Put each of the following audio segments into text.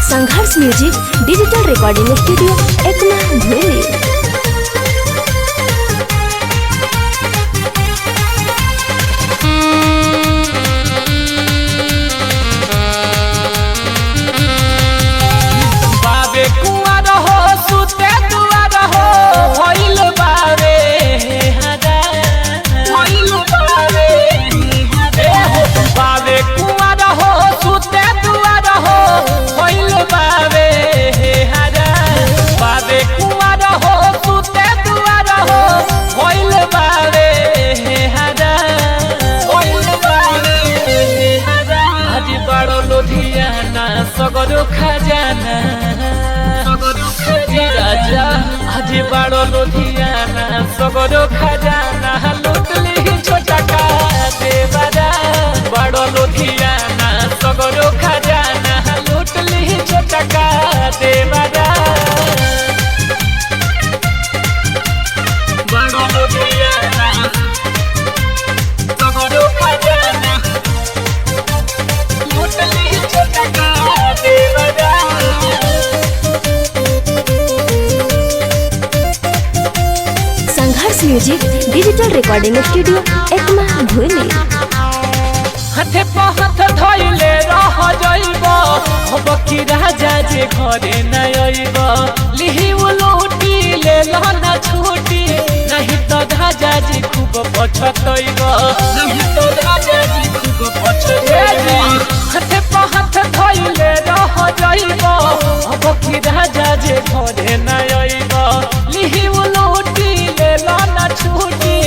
संघर्ष music digital recording studio Ekma भूली। सगरो खजाना राजा आज बड़ो लुधियाना सगरो खजाना लूट ली छोटा का देवरा बड़ो लुधियाना सगरो खजाना लूट ली छोटा का देवरा बड़ो लुधियाना सगरो खजाना लूट ली छोटा का Sangharsh music digital recording studio Ekma भूली। हाथे पहाथ धइले रह जाइब अब की राजा जे घरे न आइब लिहि उलूटी ले लहना छूटी नहीं तो राजा जी खूब पछतइब नहीं तो राजा जी खूब पछतइब हाथे पहाथ धइले रह जाइब अब की राजा जे घरे न आइब लिहि उलूटी ले लहना छूटी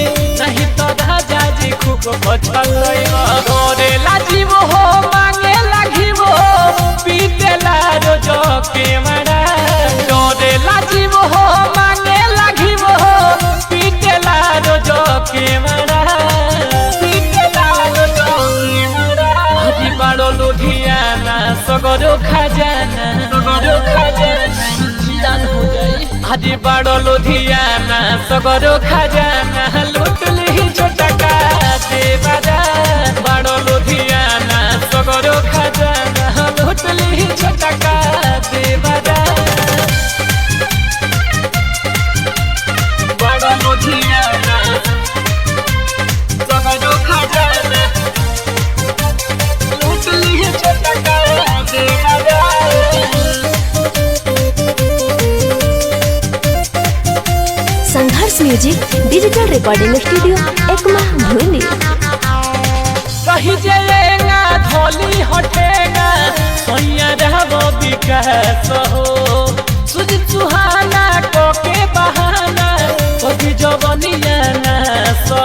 नहीं तो राजा जी खूब पछतइब घरे लाजिब हो मांगे लागिब पीटेला रोज के मरा घरे लाजिब हो मांगे लागिब पीटेला रोज के मरा पीटेला रोज के मरा हजी बड़ो लुधियाना सगरो खजाना दान हो जाई हजी बड़ो लुधियाना सगरो खजाना लूट ली छोटा का देवरा बड़ो लुधियाना सगरो खजाना लूट ली छोटा का देवरा बड़ो लुधियाना सगरो खजाना लूट ली छोटा का देवरा Sangharsh music digital recording studio Ekma भूली। कहीं जाएगा धोली हटेगा सोया रहबो विकास हो सुजित सुहाना को के बहाना कभी जवनिया ना सो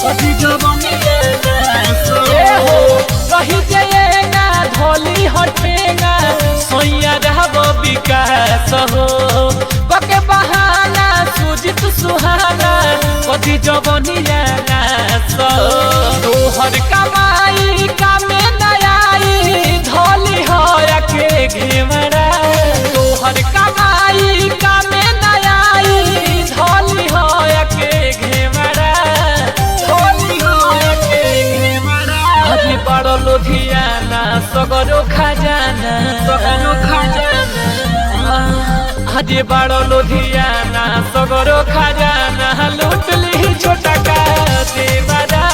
कभी जवनिया ना सो हो कहीं जाएगा धोली हटेगा सोया रहबो विकास हो के बहाना सुजित सुहाना कभी जवनिया ना सो तोहर कमाई कामे नयाई धोली हो के घेमरा तोहर कमाई कामे नयाई धोली हो के घेमरा धोली हो के घेमरा हजी बड़ो लुधियाना सगरो खजाना हजी बड़ो लुधियाना सगरो खजाना लूट ली छोटा का देवरा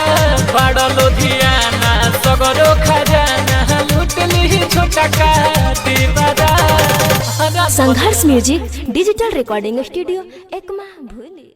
बड़ो लुधियाना सगरो खजाना लूट ली छोटा का देवरा। Sangharsh music digital recording studio Ekma भूली।